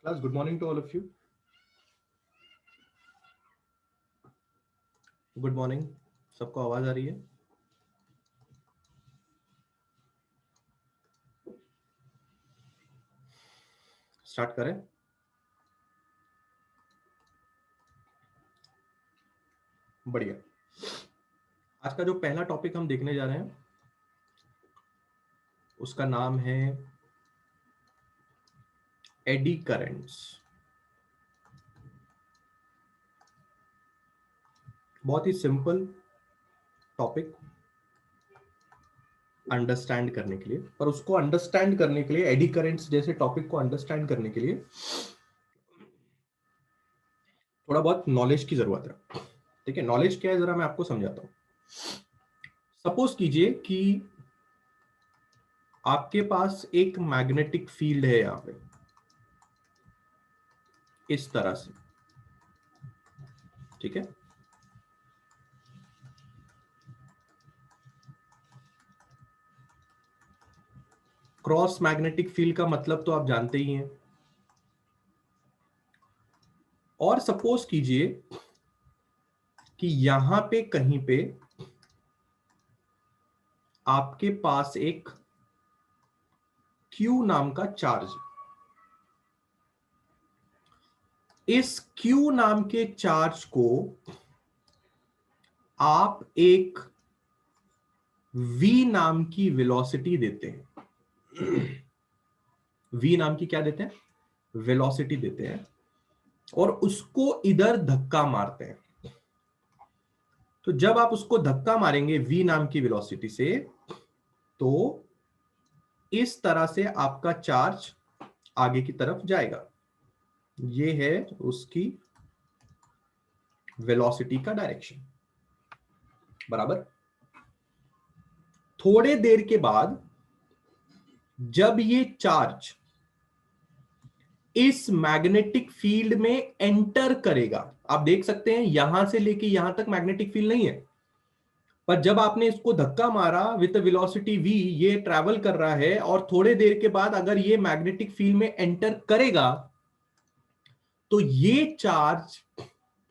Class, good morning to all of you. Good morning. सबको आवाज आ रही है? स्टार्ट करें। बढ़िया। आज का जो पहला टॉपिक हम देखने जा रहे हैं उसका नाम है एडी करंट्स। बहुत ही सिंपल टॉपिक अंडरस्टैंड करने के लिए, पर उसको अंडरस्टैंड करने के लिए, एडी करंट्स जैसे टॉपिक को अंडरस्टैंड करने के लिए थोड़ा बहुत नॉलेज की जरूरत है। ठीक है, नॉलेज क्या है जरा मैं आपको समझाता हूं। सपोज कीजिए कि आपके पास एक मैग्नेटिक फील्ड है यहां पे, इस तरह से। ठीक है, क्रॉस मैग्नेटिक फील्ड का मतलब तो आप जानते ही हैं। और सपोज कीजिए कि यहां पे कहीं पे आपके पास एक Q नाम का चार्ज। इस Q नाम के चार्ज को आप एक V नाम की वेलोसिटी देते हैं। V नाम की क्या देते हैं? वेलोसिटी देते हैं, और उसको इधर धक्का मारते हैं। तो जब आप उसको धक्का मारेंगे V नाम की वेलोसिटी से, तो इस तरह से आपका चार्ज आगे की तरफ जाएगा। ये है उसकी वेलोसिटी का डायरेक्शन। बराबर। थोड़े देर के बाद जब ये चार्ज इस मैग्नेटिक फील्ड में एंटर करेगा, आप देख सकते हैं यहां से लेके यहां तक मैग्नेटिक फील्ड नहीं है, पर जब आपने इसको धक्का मारा विद वेलोसिटी v, ये ट्रैवल कर रहा है, और थोड़े देर के बाद अगर ये मैग्नेटिक फील्ड में एंटर करेगा तो ये चार्ज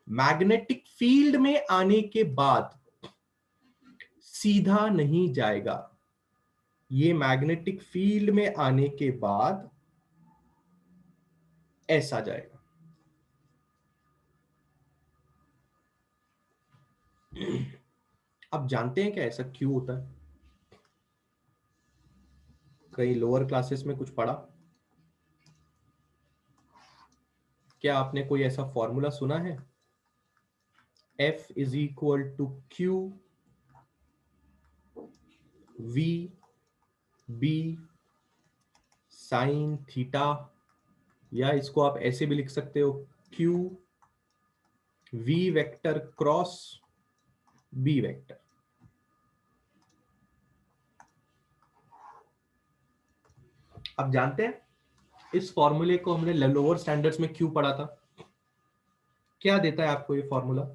मैग्नेटिक फील्ड में आने के बाद सीधा नहीं जाएगा। ये मैग्नेटिक फील्ड में आने के बाद ऐसा जाएगा। आप जानते हैं क्या ऐसा क्यों होता है? कहीं लोअर क्लासेस में कुछ पढ़ा? क्या आपने कोई ऐसा फॉर्मूला सुना है? F is equal to Q V B sine theta, या इसको आप ऐसे भी लिख सकते हो, Q V vector cross B vector. आप जानते हैं इस फॉर्मूले को हमने लोअर स्टैंडर्ड्स में क्यों पढ़ा था? क्या देता है आपको ये फॉर्मूला?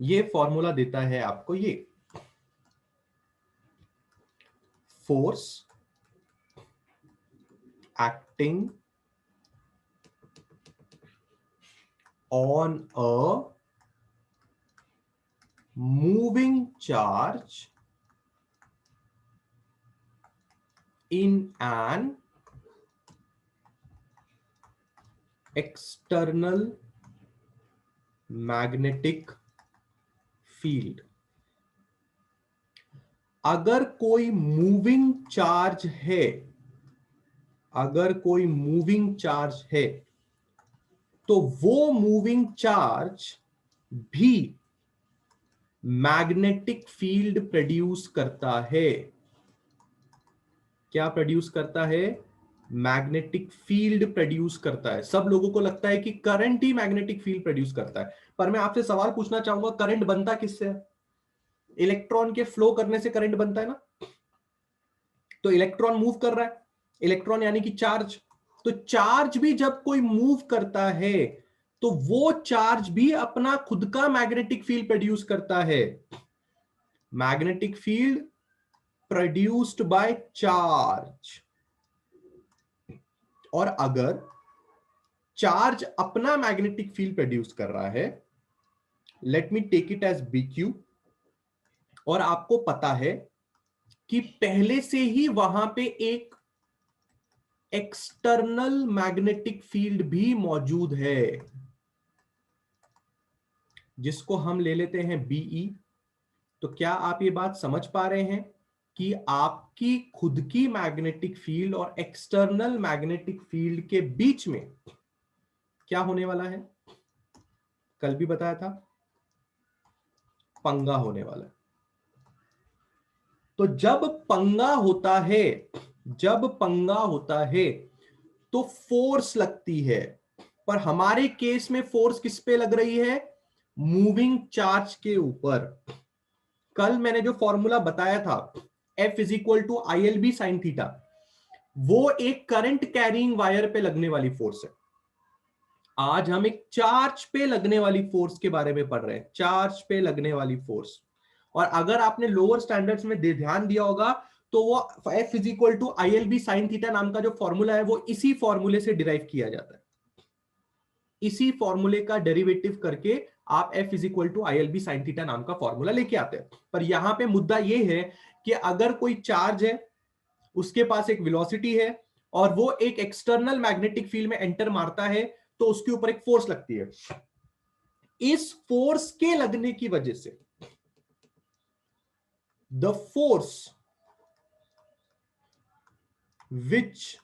ये फॉर्मूला देता है आपको ये force acting on a moving charge in an external magnetic field। अगर कोई मूविंग चार्ज है, अगर कोई मूविंग चार्ज है, तो वो मूविंग चार्ज भी मैग्नेटिक फील्ड प्रोड्यूस करता है। क्या प्रोड्यूस करता है? मैग्नेटिक फील्ड प्रोड्यूस करता है। सब लोगों को लगता है कि करंट ही मैग्नेटिक फील्ड प्रोड्यूस करता है, पर मैं आपसे सवाल पूछना चाहूंगा, करंट बनता किससे है? इलेक्ट्रॉन के फ्लो करने से करंट बनता है ना। तो इलेक्ट्रॉन मूव कर रहा है, इलेक्ट्रॉन यानी कि चार्ज। तो चार्ज भी जब कोई मूव करता है तो वो चार्ज भी अपना खुद का मैग्नेटिक फील्ड प्रोड्यूस करता है। Magnetic field produced by charge. और अगर चार्ज अपना मैग्नेटिक फील्ड प्रोड्यूस कर रहा है, let me take it as BQ, और आपको पता है कि पहले से ही वहां पे एक एक्सटर्नल मैग्नेटिक फील्ड भी मौजूद है, जिसको हम ले लेते हैं BE। तो क्या आप ये बात समझ पा रहे हैं कि आपकी खुद की मैग्नेटिक फील्ड और एक्सटर्नल मैग्नेटिक फील्ड के बीच में क्या होने वाला है? कल भी बताया था, पंगा होने वाला है। तो जब पंगा होता है, जब पंगा होता है तो फोर्स लगती है, पर हमारे केस में फोर्स किस पे लग रही है? मूविंग चार्ज के ऊपर। कल मैंने जो फॉर्मूला बताया था F is equal to ILB sine theta, वो एक करंट कैरिंग वायर पे लगने वाली फोर्स है। आज हम एक चार्ज पे लगने वाली फोर्स के बारे में पढ़ रहे हैं, चार्ज पे लगने वाली फोर्स। और अगर आपने लोअर स्टैंडर्ड्स में ध्यान दिया होगा तो वो F is equal to ILB sine theta नाम का जो फॉर्मूला है वो इसी फॉर्मूले से डिराइव किया जाता है। इसी फॉर्मूले का डेरिवेटिव करके आप F is equal to ILB sine theta नाम का फॉर्मूला लेके आते हैं। पर यहां पे मुद्दा ये है कि अगर कोई चार्ज है, उसके पास एक वेलोसिटी है और वो एक एक्सटर्नल मैग्नेटिक फील्ड में एंटर मारता है, तो उसके ऊपर एक फोर्स लगती है। इस फोर्स के लगने की वजह से the force which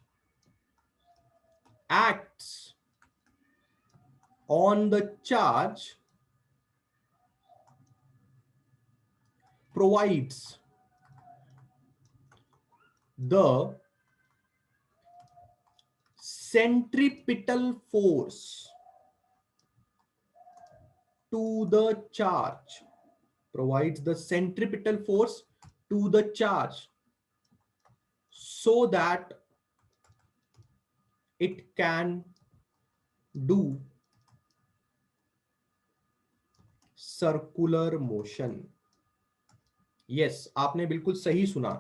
acts on the charge provides the centripetal force to the charge, provides the centripetal force to the charge so that it can do circular motion। Yes, आपने बिल्कुल सही सुना।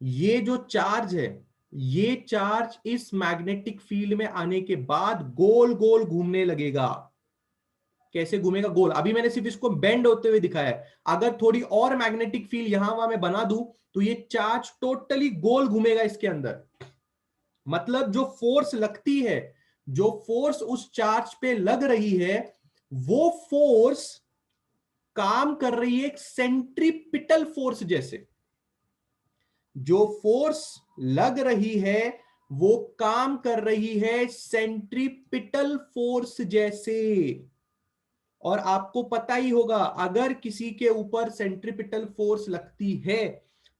ये जो चार्ज है, ये चार्ज इस magnetic field में आने के बाद गोल गोल घूमने लगेगा। कैसे घूमेगा? गोल। अभी मैंने सिर्फ इसको बेंड होते हुए दिखाया है। अगर थोड़ी और मैग्नेटिक फील्ड यहां वहां मैं बना दूं तो ये चार्ज टोटली गोल घूमेगा इसके अंदर। मतलब जो फोर्स लगती है, जो फोर्स उस चार्ज पे लग रही है, वो फोर्स काम कर रही है एक सेंट्रीपिटल फोर्स जैसे। जो फोर्स लग रही है वो काम कर रही है सेंट्रीपिटल फोर्स जैसे। और आपको पता ही होगा, अगर किसी के ऊपर सेंट्रीपिटल फोर्स लगती है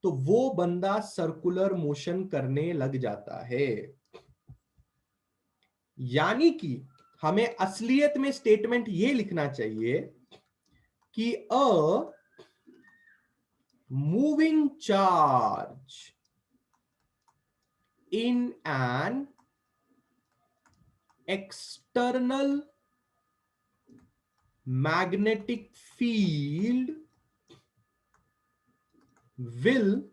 तो वो बंदा सर्कुलर मोशन करने लग जाता है। यानी कि हमें असलियत में स्टेटमेंट ये लिखना चाहिए कि a moving charge in an external magnetic field will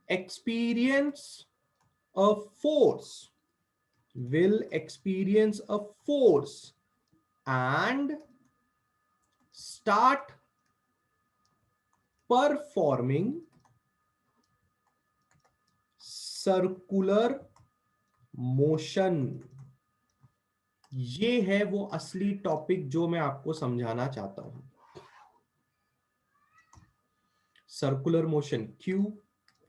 experience a force, and start performing circular motion. ये है वो असली टॉपिक जो मैं आपको समझाना चाहता हूं। सर्कुलर मोशन क्यों?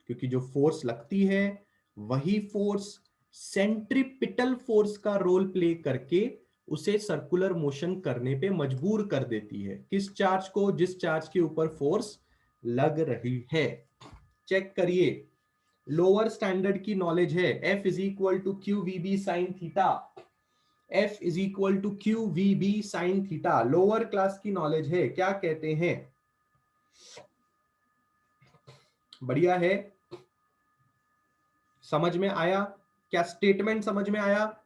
क्योंकि जो फोर्स लगती है वही फोर्स सेंट्रीपिटल फोर्स का रोल प्ले करके उसे सर्कुलर मोशन करने पे मजबूर कर देती है। किस चार्ज को? जिस चार्ज के ऊपर फोर्स लग रही है। चेक करिए, लोअर स्टैंडर्ड की नॉलेज है। F is equal to Q V B sine theta, F is equal to Q V B sine theta, lower class की नॉलेज है। क्या कहते हैं? बढ़िया है। समझ में आया? क्या स्टेटमेंट समझ में आया?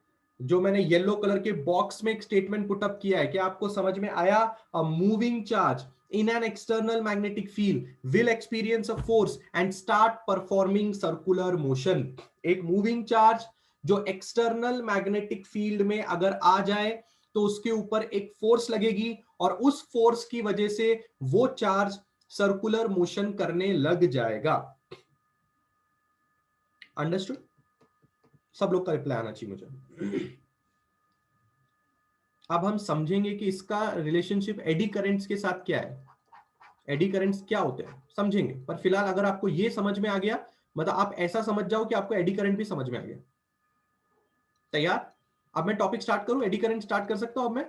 जो मैंने येलो कलर के बॉक्स में एक स्टेटमेंट पुटअप किया है, क्या आपको समझ में आया? A moving charge in an external magnetic field will experience a force and start performing circular motion। एक मूविंग चार्ज जो एक्सटर्नल मैग्नेटिक फील्ड में अगर आ जाए तो उसके ऊपर एक फोर्स लगेगी और उस फोर्स की वजह से वो चार्ज सर्कुलर मोशन करने लग जाएगा। अंडरस्टूड? सब लोग का रिप्लाई आना चाहिए मुझे। अब हम समझेंगे कि इसका रिलेशनशिप एडी करंट्स के साथ क्या है, एडी करंट्स क्या होते हैं समझेंगे। पर फिलहाल अगर आपको ये समझ में आ गया, मतलब आप ऐसा समझ जाओ कि आपको एडी करंट भी समझ में आ गया। तैयार? अब मैं टॉपिक स्टार्ट करूं, एडी करंट स्टार्ट कर सकता हूं अब मैं?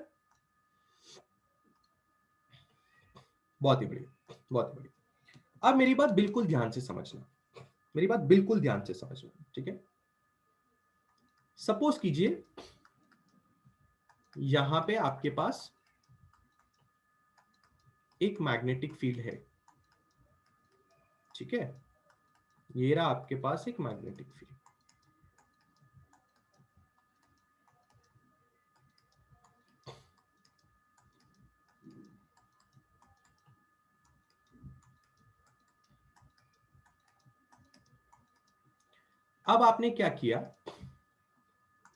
बहुत ही बढ़िया, बहुत ही बढ़िया। अब मेरी बात बिल्कुल ध्यान से समझना, मेरी बात बिल्कुल ध्यान से समझना, ठीक है? सपोज कीजिए यहां पे आपके पास एक मैग्नेटिक फील्ड है, ठीक है? ये रहा आपके पास एक मैग्नेटिक फील्ड। अब आपने क्या किया,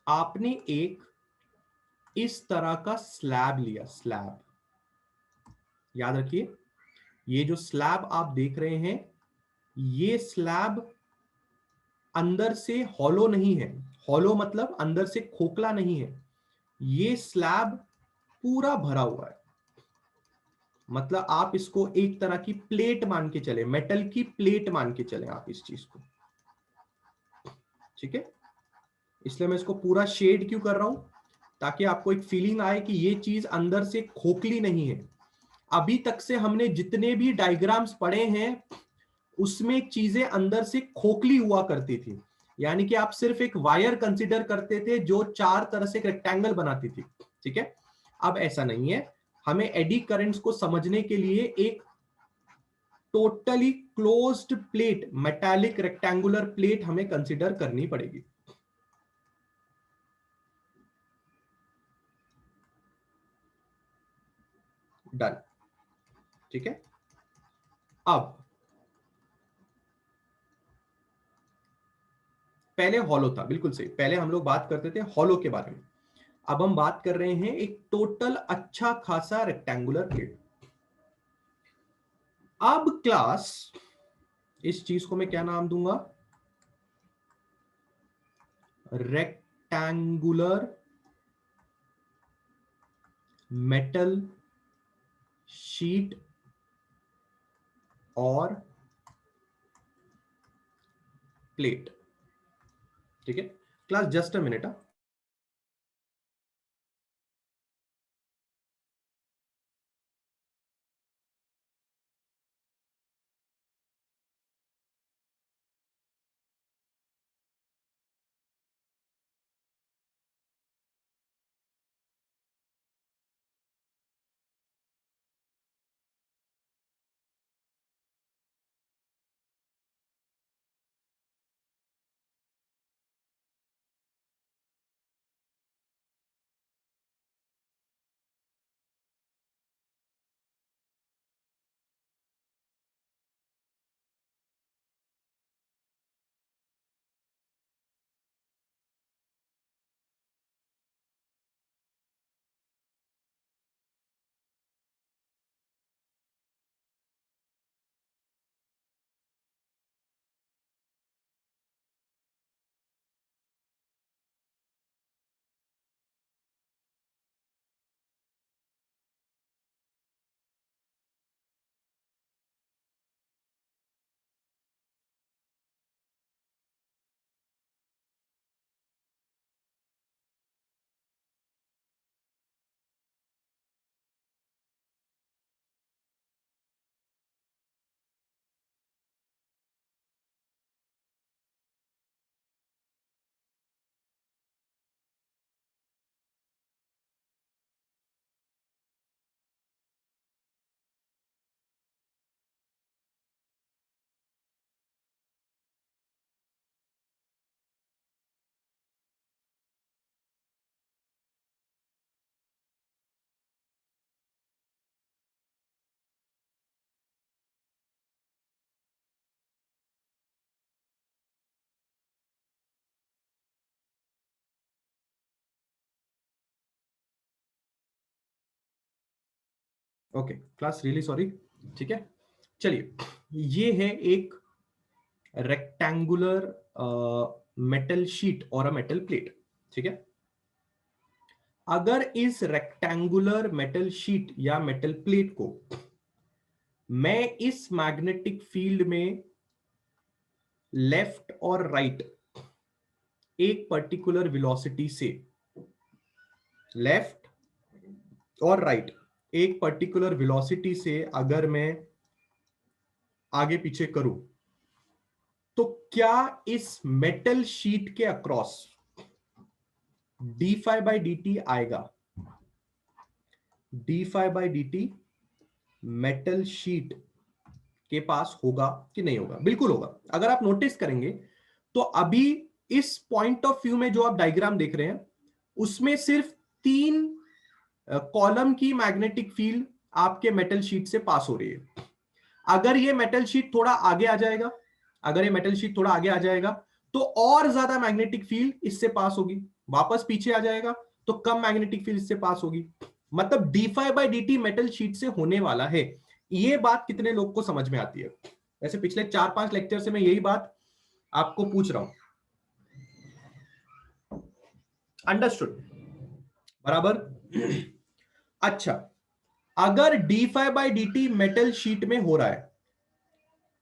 आपने एक इस तरह का स्लैब लिया, स्लैब। याद रखिए, ये जो स्लैब आप देख रहे हैं, ये स्लैब अंदर से हॉलो नहीं है। हॉलो मतलब अंदर से खोखला नहीं है। ये स्लैब पूरा भरा हुआ है। मतलब आप इसको एक तरह की प्लेट मान के चले, मेटल की प्लेट मान के चले आप इस चीज को, ठीक है? इसलिए मैं इसको पूरा शेड क्यों कर रहा हूं, ताकि आपको एक फीलिंग आए कि ये चीज अंदर से खोखली नहीं है। अभी तक से हमने जितने भी डायग्राम्स पढ़े हैं उसमें चीजें अंदर से खोखली हुआ करती थी, यानी कि आप सिर्फ एक वायर कंसीडर करते थे जो चार तरह से एक रेक्टेंगल बनाती थी, ठीक है? अब ऐसा नहीं है, हमें एडी करंट्स को समझने के लिए एक totally closed plate, metallic rectangular plate हमें कंसीडर करनी पड़ेगी। डन, ठीक है? अब पहले हॉलो था, बिल्कुल सही, पहले हम लोग बात करते थे हॉलो के बारे में। अब हम बात कर रहे हैं एक टोटल अच्छा खासा रेक्टेंगुलर प्लेट। अब क्लास, इस चीज को मैं क्या नाम दूंगा, रेक्टेंगुलर मेटल शीट और प्लेट, ठीक है? Class just a minute. Okay class, really sorry. ठीक है, चलिए, ये है एक रेक्टेंगुलर मेटल शीट और अ मेटल प्लेट। ठीक है, अगर इस रेक्टेंगुलर मेटल शीट या मेटल प्लेट को मैं इस मैग्नेटिक फील्ड में लेफ्ट और राइट एक पर्टिकुलर वेलोसिटी से, लेफ्ट और राइट एक पर्टिकुलर वेलोसिटी से अगर मैं आगे पीछे करूं, तो क्या इस मेटल शीट के across d phi by D t आएगा? D phi by D T metal sheet के पास होगा कि नहीं होगा? बिल्कुल होगा। अगर आप नोटिस करेंगे तो अभी इस पॉइंट ऑफ व्यू में जो आप डायग्राम देख रहे हैं, उसमें सिर्फ 3 कॉलम की मैग्नेटिक फील्ड आपके मेटल शीट से पास हो रही है। अगर ये मेटल शीट थोड़ा आगे आ जाएगा, अगर ये मेटल शीट थोड़ा आगे आ जाएगा तो और ज्यादा मैग्नेटिक फील्ड इससे पास होगी। वापस पीछे आ जाएगा तो कम मैग्नेटिक फील्ड इससे पास होगी। मतलब D phi by D T metal sheet से होने वाला है। ये बात कितने लोग को समझ में आती है? वैसे पिछले 4-5 लेक्चर से मैं यही बात आपको पूछ रहा हूं। अंडरस्टूड? बराबर। अच्छा, अगर D phi by D T metal sheet में हो रहा है,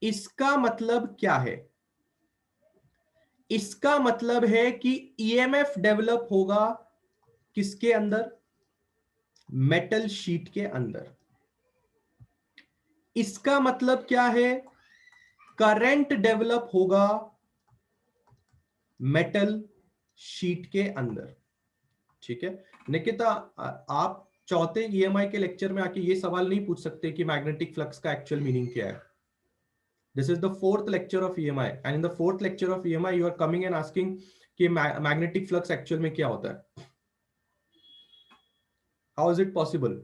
इसका मतलब क्या है? इसका मतलब है कि ईएमएफ डेवलप होगा किसके अंदर? मेटल शीट के अंदर। इसका मतलब क्या है? करंट डेवलप होगा मेटल शीट के अंदर। ठीक है निकिता, आप चौथे ईएमआई के लेक्चर में आके ये सवाल नहीं पूछ सकते कि मैग्नेटिक फ्लक्स का एक्चुअल मीनिंग क्या है। This is the fourth lecture of EMI, and in the fourth lecture of EMI you are coming and asking कि मैग्नेटिक फ्लक्स एक्चुअल में क्या होता है? How is it possible?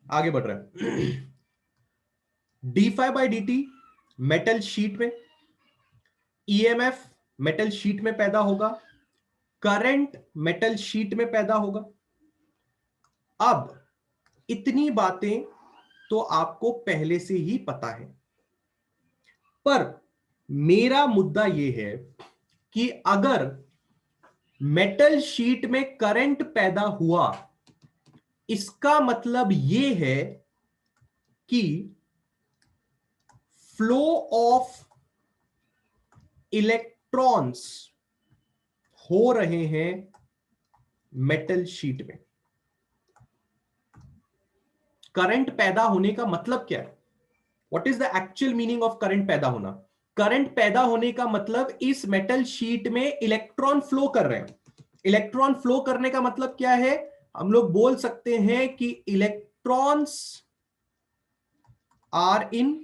आगे बढ़ रहे हैं। D phi by D T metal sheet में, ईएमएफ मेटल शीट में पैदा होगा, करंट मेटल शीट में पैदा होगा। अब इतनी बातें तो आपको पहले से ही पता है, पर मेरा मुद्दा यह है कि अगर मेटल शीट में करंट पैदा हुआ, इसका मतलब यह है कि फ्लो ऑफ इलेक्ट्रॉन्स हो रहे हैं मेटल शीट में। करंट पैदा होने का मतलब क्या है? What is the actual meaning of current पैदा होना? करंट पैदा होने का मतलब इस मेटल शीट में इलेक्ट्रॉन फ्लो कर रहे हैं। इलेक्ट्रॉन फ्लो करने का मतलब क्या है? हम लोग बोल सकते हैं कि इलेक्ट्रॉन्स आर इन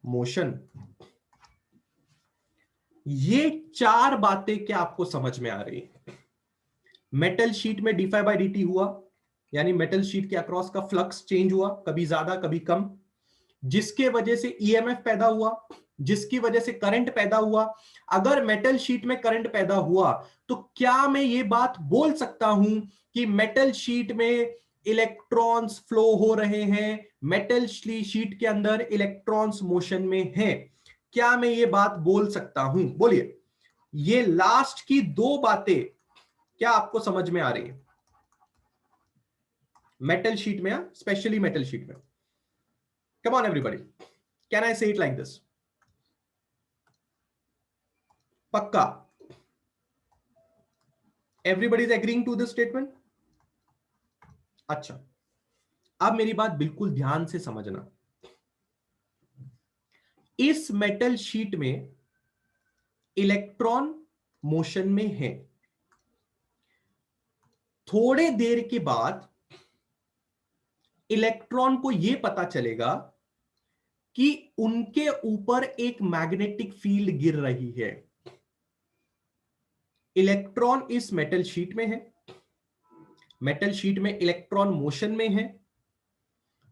मोशन। ये 4 बातें क्या आपको समझ में आ रही है? मेटल शीट में D phi by D T हुआ, यानी मेटल शीट के अक्रॉस का फ्लक्स चेंज हुआ, कभी ज्यादा कभी कम, जिसके वजह से ईएमएफ पैदा हुआ, जिसकी वजह से करंट पैदा हुआ। अगर मेटल शीट में करंट पैदा हुआ तो क्या मैं ये बात बोल सकता हूं कि मेटल शीट में इलेक्ट्रॉन्स फ्लो हो रहे हैं, मेटल शीट के अंदर इलेक्ट्रॉन्स मोशन में हैं? क्या मैं ये बात बोल सकता हूं? बोलिए। ये लास्ट की 2 बातें क्या आपको समझ में आ रही है? मेटल शीट में, स्पेशली मेटल शीट में। Come on everybody, can I say it like this? पक्का? Everybody is agreeing to this statement? अच्छा, अब मेरी बात बिल्कुल ध्यान से समझना। इस मेटल शीट में इलेक्ट्रॉन मोशन में है। थोड़े देर के बाद इलेक्ट्रॉन को यह पता चलेगा कि उनके ऊपर एक मैग्नेटिक फील्ड गिर रही है। इलेक्ट्रॉन इस मेटल शीट में है, मेटल शीट में इलेक्ट्रॉन मोशन में है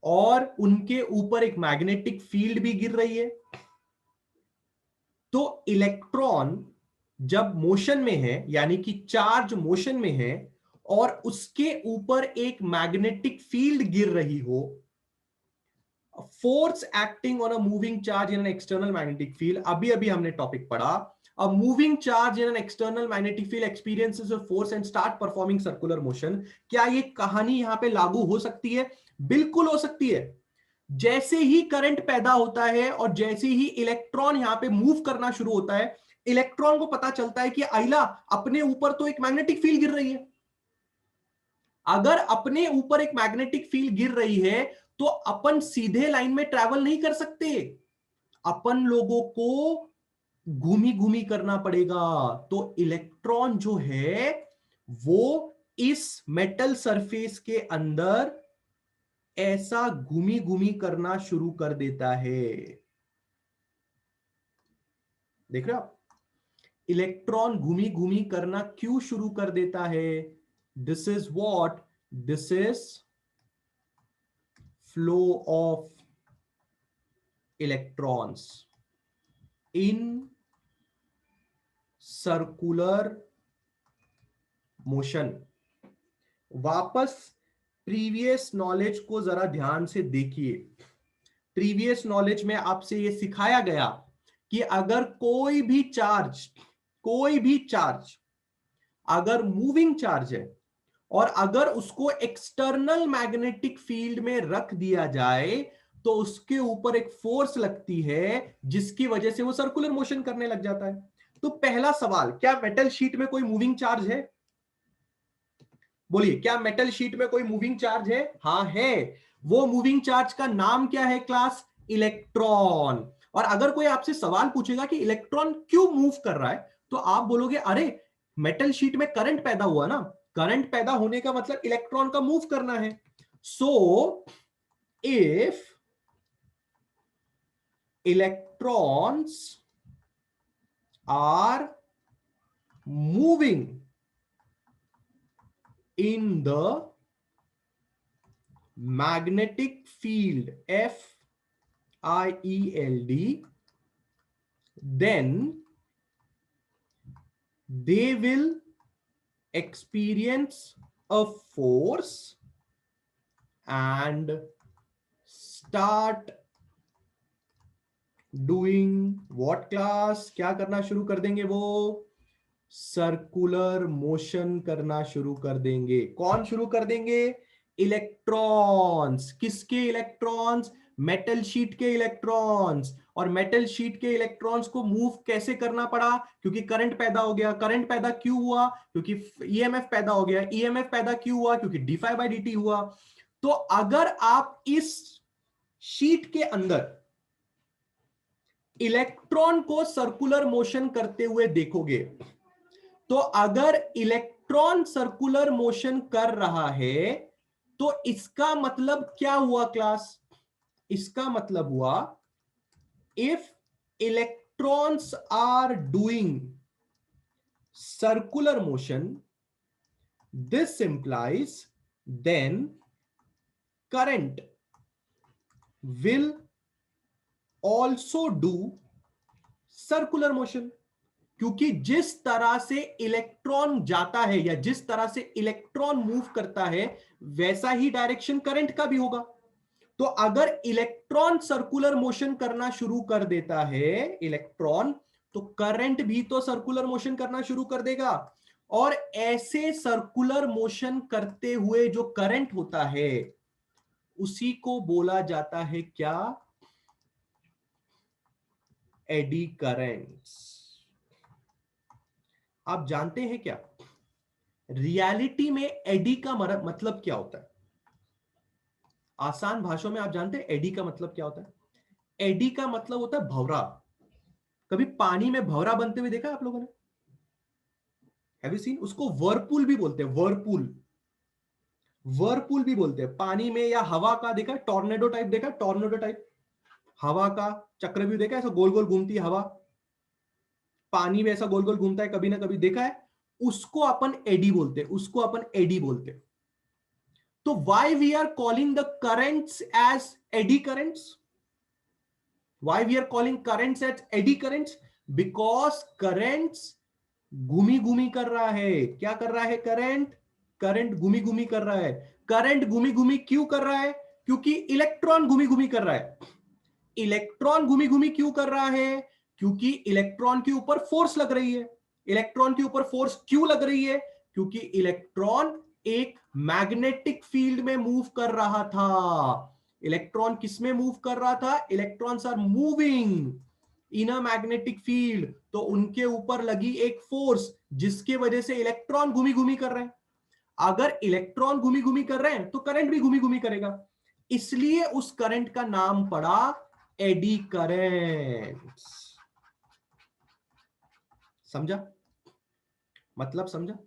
और उनके ऊपर एक मैग्नेटिक फील्ड भी गिर रही है। तो इलेक्ट्रॉन जब मोशन में है, यानी कि चार्ज मोशन में है, और उसके ऊपर एक मैग्नेटिक फील्ड गिर रही हो, force acting on a moving charge in an external magnetic field, अभी अभी हमने टॉपिक पढ़ा, a moving charge in an external magnetic field experiences a force and start performing circular motion. क्या ये कहानी यहां पे लागू हो सकती है? बिल्कुल हो सकती है। जैसे ही करंट पैदा होता है और जैसे ही इलेक्ट्रॉन यहां पे मूव करना शुरू होता है, इलेक्ट्रॉन को पता चलता है कि आइला, अपने ऊपर तो एक मैग्नेटिक फील्ड गिर रही है। अगर अपने ऊपर एक मैग्नेटिक फील्ड गिर रही है तो अपन सीधे लाइन में ट्रैवल नहीं कर सकते, अपन लोगों को घूमी घूमी करना पड़ेगा। तो इलेक्ट्रॉन जो है वो इस मेटल सरफेस के अंदर ऐसा घूमी घूमी करना शुरू कर देता है। देख रहे हो आप? इलेक्ट्रॉन घूमी घूमी करना क्यों शुरू कर देता है? This is what, this is flow of electrons in circular motion. वापस प्रीवियस नॉलेज को जरा ध्यान से देखिए। प्रीवियस नॉलेज में आपसे यह सिखाया गया कि अगर कोई भी चार्ज अगर मूविंग चार्ज है और अगर उसको एक्सटर्नल मैग्नेटिक फील्ड में रख दिया जाए तो उसके ऊपर एक फोर्स लगती है जिसकी वजह से वो सर्कुलर मोशन करने लग जाता है। तो पहला सवाल, क्या मेटल शीट में कोई मूविंग चार्ज है? बोलिए, क्या मेटल शीट में कोई मूविंग चार्ज है? हाँ है। वो मूविंग चार्ज का नाम क्या है क्लास? इलेक्ट्रॉन। और अगर कोई आपसे सवाल पूछेगा कि इलेक्ट्रॉन क्यों मूव कर रहा है, तो आप बोलोगे अरे मेटल शीट में करंट पैदा हुआ ना, करंट पैदा होने का मतलब इलेक्ट्रॉन का मूव करना है। So if electrons are moving in the magnetic field FIELD, then they will experience a force and start doing what class? क्या करना शुरू कर देंगे वो? सर्कुलर मोशन करना शुरू कर देंगे। कौन शुरू कर देंगे? इलेक्ट्रॉन्स। किसके इलेक्ट्रॉन्स? मेटल शीट के इलेक्ट्रॉन्स। और मेटल शीट के इलेक्ट्रॉन्स को मूव कैसे करना पड़ा? क्योंकि करंट पैदा हो गया। करंट पैदा क्यों हुआ? क्योंकि ईएमएफ पैदा हो गया। ईएमएफ पैदा क्यों हुआ? क्योंकि d∅dt हुआ। तो अगर आप इस शीट के अंदर इलेक्ट्रॉन को सर्कुलर मोशन करते हुए देखोगे, तो अगर इलेक्ट्रॉन सर्कुलर मोशन कर रहा है तो इसका मतलब क्या हुआ क्लास? इसका मतलब हुआ if electrons are doing circular motion, this implies then current will also do circular motion. क्योंकि जिस तरह से इलेक्ट्रॉन जाता है या जिस तरह से इलेक्ट्रॉन मूव करता है वैसा ही डायरेक्शन करंट का भी होगा। तो अगर इलेक्ट्रॉन सर्कुलर मोशन करना शुरू कर देता है इलेक्ट्रॉन, तो करंट भी तो सर्कुलर मोशन करना शुरू कर देगा। और ऐसे सर्कुलर मोशन करते हुए जो करंट होता है उसी को बोला जाता है क्या? Eddy currents. आप जानते हैं क्या रियलिटी में एडी का मतलब क्या होता है? आसान भाषा में आप जानते हैं एडी का मतलब क्या होता है? एडी का मतलब होता है भंवरा। कभी पानी में भंवरा बनते हुए देखा आप लोगों ने? Have you seen? उसको वर्लपूल भी बोलते हैं। वर्लपूल, वर्लपूल भी बोलते हैं। पानी में या हवा का देखा? टॉर्नेडो टाइप देखा? टॉर्नेडो टाइप हवा का चक्रव्यूह देखा? ऐसा गोल गोल घूमती है हवा, पानी में ऐसा गोल गोल घूमता है, कभी ना कभी देखा है। उसको अपन एडी बोलते हैं, उसको अपन एडी बोलते हैं। तो why we are calling the currents as eddy currents? Why we are calling currents as eddy currents? Because currents घूमी घूमी कर रहा है। क्या कर रहा है करंट? करंट घूमी घूमी कर रहा है। करंट घूमी घूमी क्यों कर रहा है? क्योंकि इलेक्ट्रॉन घूमी घूमी कर रहा है। इलेक्ट्रॉन घूमी घूमी क्यों कर रहा है? क्योंकि इलेक्ट्रॉन के ऊपर फोर्स लग रही है। इलेक्ट्रॉन के ऊपर फोर्स क्यों लग रही है? क्योंकि इलेक्ट्रॉन एक मैग्नेटिक फील्ड में मूव कर रहा था। इलेक्ट्रॉन किस में मूव कर रहा था? Electrons are moving in a magnetic field. तो उनके ऊपर लगी एक फोर्स जिसके वजह से इलेक्ट्रॉन घूमी घूमी कर रहे हैं। अगर इलेक्ट्रॉन घूमी घूमी कर रहे हैं तो करंट भी घूमी घूमी करेगा। इसलिए उस करंट का नाम पड़ा एडी करंट। समझा? मतलब समझा?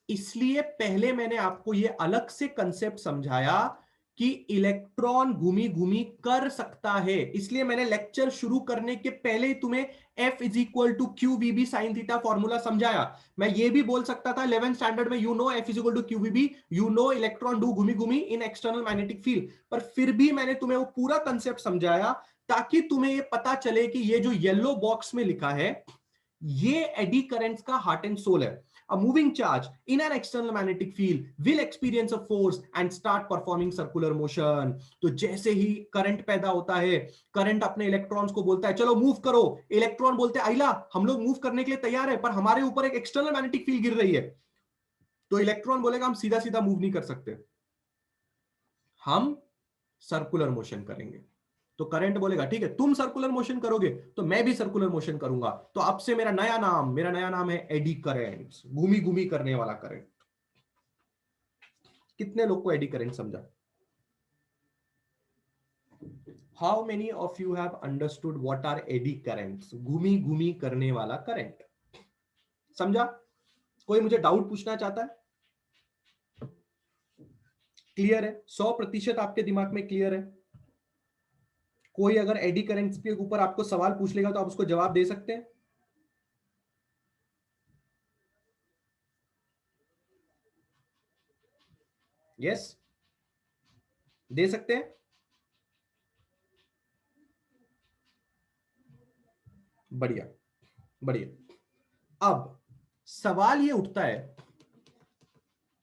इसलिए पहले मैंने आपको यह अलग से कंसेप्ट समझाया कि इलेक्ट्रॉन घूमी घूमी कर सकता है। इसलिए मैंने लेक्चर शुरू करने के पहले ही तुम्हें F is equal to Q V B sine theta formula समझाया। मैं ये भी बोल सकता था 11th स्टैंडर्ड में, you know F is equal to Q V B, you know electron do घूमी घूमी इन एक्सटर्नल मैग्नेटिक फील्ड। पर फिर भी मैंने तुम्हें वो पूरा कंसेप्ट समझाया ताकि तुम्हें ये पता चले कि ये जो येलो बॉक्स में लिखा है ये एडी करंट्स का हार्ट एंड सोल है। A moving charge in an external magnetic field will experience a force and start performing circular motion। तो जैसे ही करंट पैदा होता है, करंट अपने इलेक्ट्रॉन्स को बोलता है चलो मूव करो। इलेक्ट्रॉन बोलते हैं आइला हम लोग मूव करने के लिए तैयार है, पर हमारे ऊपर एक एक्सटर्नल मैग्नेटिक फील्ड गिर रही है। तो इलेक्ट्रॉन बोलेगा हम सीधा सीधा मूव नहीं कर सकते, हम सर्कुलर मोशन करेंगे। तो करंट बोलेगा ठीक है तुम सर्कुलर मोशन करोगे तो मैं भी सर्कुलर मोशन करूंगा। तो अब से मेरा नया नाम है एडी करंट, घूमी घूमी करने वाला करंट। कितने लोग को एडी करंट समझा? How many of you have understood what are eddy currents? घूमी घूमी करने वाला करंट समझा? कोई मुझे डाउट पूछना चाहता है? क्लियर है? 100% आपके दिमाग में क्लियर है? कोई अगर एडी करंट्स के ऊपर आपको सवाल पूछ लेगा तो आप उसको जवाब दे सकते हैं? यस दे सकते हैं? बढ़िया बढ़िया। अब सवाल ये उठता है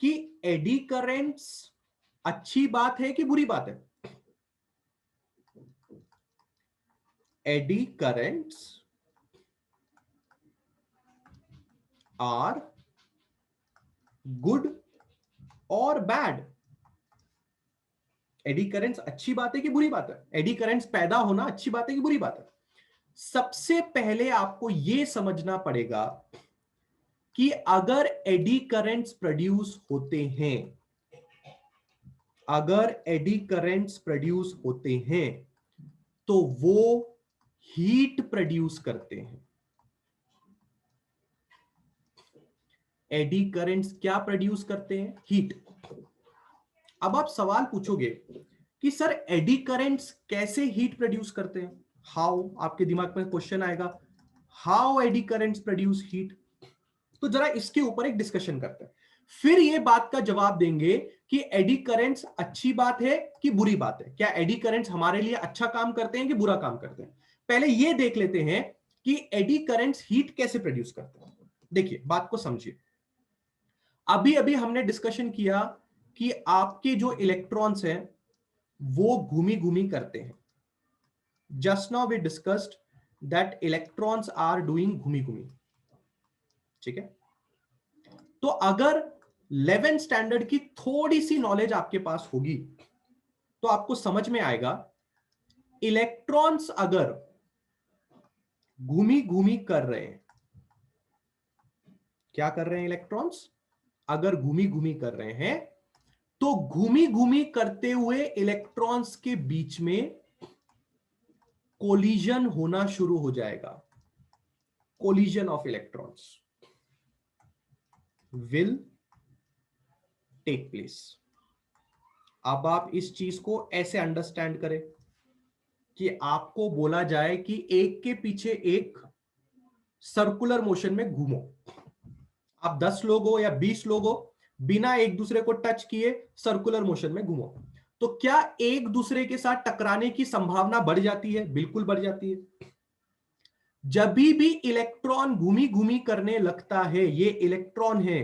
कि एडी करंट्स अच्छी बात है कि बुरी बात है? एडी करंट्स आर गुड और बैड? एडी करंट्स अच्छी बात है कि बुरी बात है? एडी करंट्स पैदा होना अच्छी बात है कि बुरी बात है? सबसे पहले आपको यह समझना पड़ेगा कि अगर एडी करंट्स प्रोड्यूस होते हैं, अगर एडी करंट्स प्रोड्यूस होते हैं तो वो हीट प्रोड्यूस करते हैं। एडी करंट्स क्या प्रोड्यूस करते हैं? हीट। अब आप सवाल पूछोगे कि सर एडी करंट्स कैसे हीट प्रोड्यूस करते हैं? हाउ, आपके दिमाग में क्वेश्चन आएगा, how eddy currents produce heat? तो जरा इसके ऊपर एक डिस्कशन करते हैं, फिर ये बात का जवाब देंगे कि एडी करंट्स अच्छी बात है कि बुरी बात है। क्या एडी करंट्स हमारे लिए अच्छा काम करते हैं कि बुरा काम करते हैं? पहले ये देख लेते हैं कि एडी करंट्स हीट कैसे प्रोड्यूस करते हैं। देखिए बात को समझिए। अभी अभी हमने डिस्कशन किया कि आपके जो इलेक्ट्रॉन्स हैं वो घूमी घूमी करते हैं। Just now we discussed that electrons are doing घूमी घूमी। ठीक है, तो अगर 11th स्टैंडर्ड की थोड़ी सी नॉलेज आपके पास होगी तो आपको समझ में आएगा, इलेक्ट्रॉन्स अगर घूमी घूमी कर रहे हैं, क्या कर रहे हैं इलेक्ट्रॉन्स? अगर घूमी घूमी कर रहे हैं तो घूमी घूमी करते हुए इलेक्ट्रॉन्स के बीच में कोलिजन होना शुरू हो जाएगा। Collision of electrons will take place. अब आप इस चीज को ऐसे अंडरस्टैंड करें कि आपको बोला जाए कि एक के पीछे एक सर्कुलर मोशन में घूमो। आप 10 लोग हो या 20 लोग हो, बिना एक दूसरे को टच किए सर्कुलर मोशन में घूमो, तो क्या एक दूसरे के साथ टकराने की संभावना बढ़ जाती है? बिल्कुल बढ़ जाती है। जब भी इलेक्ट्रॉन घूमी घूमी करने लगता है, ये इलेक्ट्रॉन है,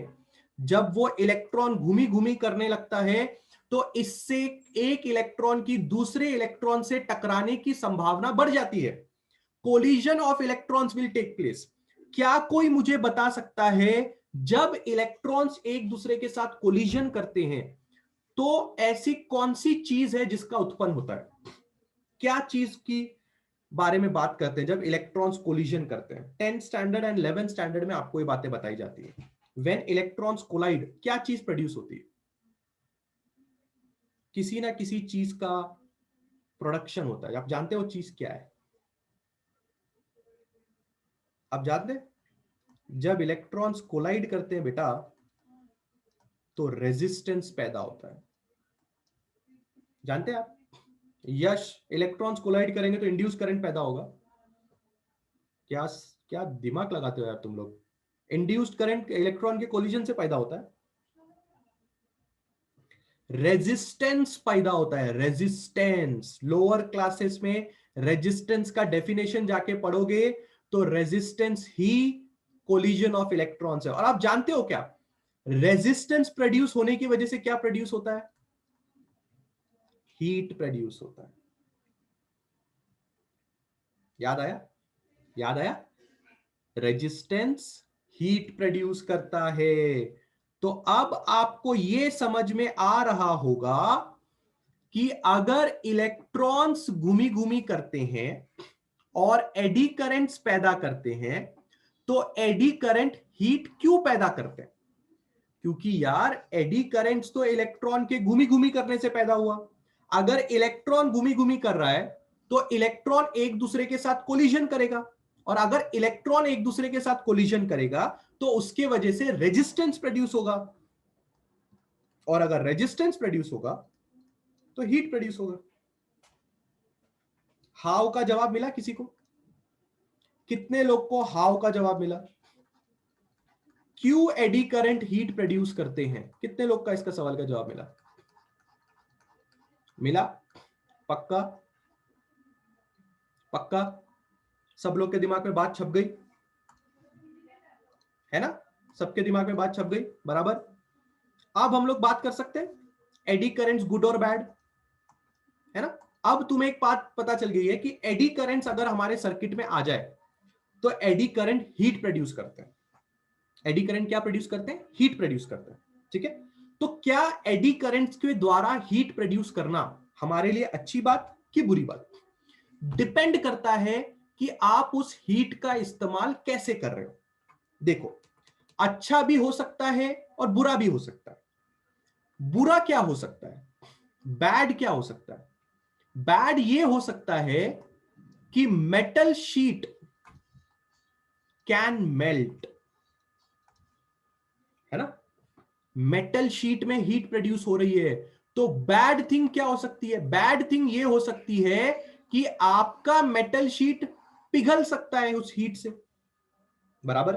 जब वो इलेक्ट्रॉन घूमी घूमी करने लगता है तो इससे एक इलेक्ट्रॉन की दूसरे इलेक्ट्रॉन से टकराने की संभावना बढ़ जाती है। Collision of electrons will take place. क्या कोई मुझे बता सकता है जब इलेक्ट्रॉन्स एक दूसरे के साथ कोलिजन करते हैं तो ऐसी कौन सी चीज है जिसका उत्पन्न होता है? क्या चीज की बारे में बात करते हैं जब इलेक्ट्रॉन्स कोलिजन करते हैं? 10th standard and 11th standard में आपको ये बातें बताई जाती है। व्हेन इलेक्ट्रॉन्स कोलाइड क्या चीज प्रोड्यूस होती है? किसी ना किसी चीज का प्रोडक्शन होता है। आप जानते हो चीज क्या है? आप जानते हैं जब इलेक्ट्रॉन्स कोलाइड करते हैं बेटा तो रेजिस्टेंस पैदा होता है। जानते हैं आप? यश, इलेक्ट्रॉन्स कोलाइड करेंगे तो इंड्यूस करंट पैदा होगा। क्या क्या दिमाग लगाते हो यार तुम लोग? इंड्यूस्ड करंट इलेक्ट्रॉन के कोलिजन से पैदा होता है। रेजिस्टेंस पैदा होता है। रेजिस्टेंस लोअर क्लासेस में रेजिस्टेंस का डेफिनेशन जाके पढ़ोगे तो resistance he collision of electrons है। और आप जानते हो क्या रेजिस्टेंस प्रोड्यूस होने की वजह से क्या प्रोड्यूस होता है? हीट प्रोड्यूस होता है। याद आया? याद आया? रेजिस्टेंस हीट प्रोड्यूस करता है। तो अब आपको यह समझ में आ रहा होगा कि अगर इलेक्ट्रॉन्स घूमी घूमी करते हैं और एडी करंट्स पैदा करते हैं तो एडी करंट हीट क्यों पैदा करते हैं? क्योंकि यार एडी करंट्स तो इलेक्ट्रॉन के घूमी घूमी करने से पैदा हुआ। अगर इलेक्ट्रॉन घूमी घूमी कर रहा है तो इलेक्ट्रॉन एक दूसरे के साथ कोलिजन करेगा, और अगर इलेक्ट्रॉन एक दूसरे के साथ कोलिजन करेगा तो उसके वजह से रेजिस्टेंस प्रोड्यूस होगा, और अगर रेजिस्टेंस प्रोड्यूस होगा तो हीट प्रोड्यूस होगा। हाउ का जवाब मिला किसी को? कितने लोग को हाउ का जवाब मिला? क्यों एडी करंट हीट प्रोड्यूस करते हैं? कितने लोग का इसका सवाल का जवाब मिला? मिला? पक्का? पक्का? सब लोग के दिमाग में बात छप गई है ना? सबके दिमाग में बात छप गई बराबर। अब हम लोग बात कर सकते हैं एडी करंट्स गुड और बैड, है ना? अब तुम्हें एक बात पता चल गई है कि एडी करंट्स अगर हमारे सर्किट में आ जाए तो एडी करंट हीट प्रोड्यूस करते हैं। एडी करंट क्या प्रोड्यूस करते हैं? हीट प्रोड्यूस करते हैं। ठीक है, तो क्या एडी करंट्स के द्वारा हीट प्रोड्यूस करना हमारे लिए अच्छी बात कि बुरी बात? डिपेंड करता है कि आप उस हीट का इस्तेमाल कैसे कर रहे हो। देखो, अच्छा भी हो सकता है और बुरा भी हो सकता है। बुरा क्या हो सकता है? बैड क्या हो सकता है? बैड ये हो सकता है कि मेटल शीट कैन मेल्ट, है ना? मेटल शीट में हीट प्रोड्यूस हो रही है, तो बैड थिंग क्या हो सकती है? बैड थिंग ये हो सकती है कि आपका मेटल शीट पिघल सकता है उस हीट से, बराबर।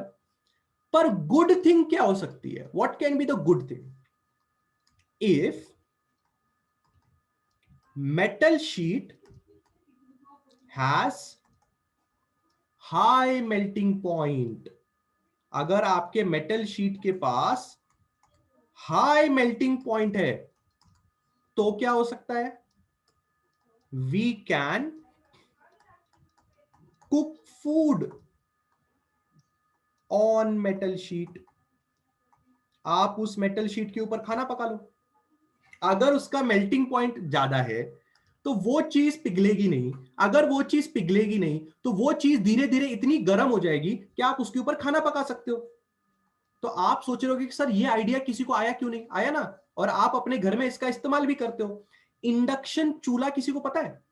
पर गुड थिंग क्या हो सकती है? What can be the good thing? If metal sheet has high melting point, अगर आपके मेटल शीट के पास हाई मेल्टिंग पॉइंट है तो क्या हो सकता है? We can cook food on metal sheet. आप उस मेटल शीट के ऊपर खाना पका लो। अगर उसका मेल्टिंग पॉइंट ज्यादा है तो वो चीज पिघलेगी नहीं। अगर वो चीज पिघलेगी नहीं तो वो चीज धीरे धीरे इतनी गर्म हो जाएगी कि आप उसके ऊपर खाना पका सकते हो। तो आप सोच रहे हो कि सर ये आइडिया किसी को आया क्यों नहीं? आया ना, और आप अपने घर में इसका इस्तेमाल भी करते हो। इंडक्शन चूल्हा किसी को पता है?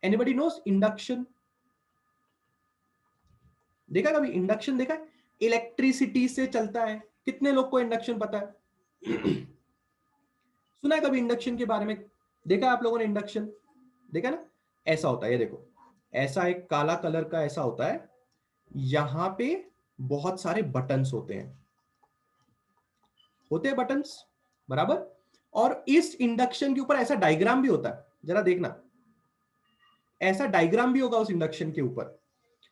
Anybody knows induction? देखा कभी इंडक्शन? देखा है? इलेक्ट्रिसिटी से चलता है। कितने लोग को इंडक्शन पता है? सुना है कभी इंडक्शन के बारे में? देखा आप लोगों ने इंडक्शन? देखा ना? ऐसा होता है, ये देखो, ऐसा एक काला कलर का ऐसा होता है, यहां पे बहुत सारे बटन्स होते हैं बटन्स, बराबर। और इस इंडक्शन के ऊपर ऐसा डायग्राम भी होता है, जरा देखना, ऐसा डायग्राम भी होगा उस इंडक्शन के ऊपर।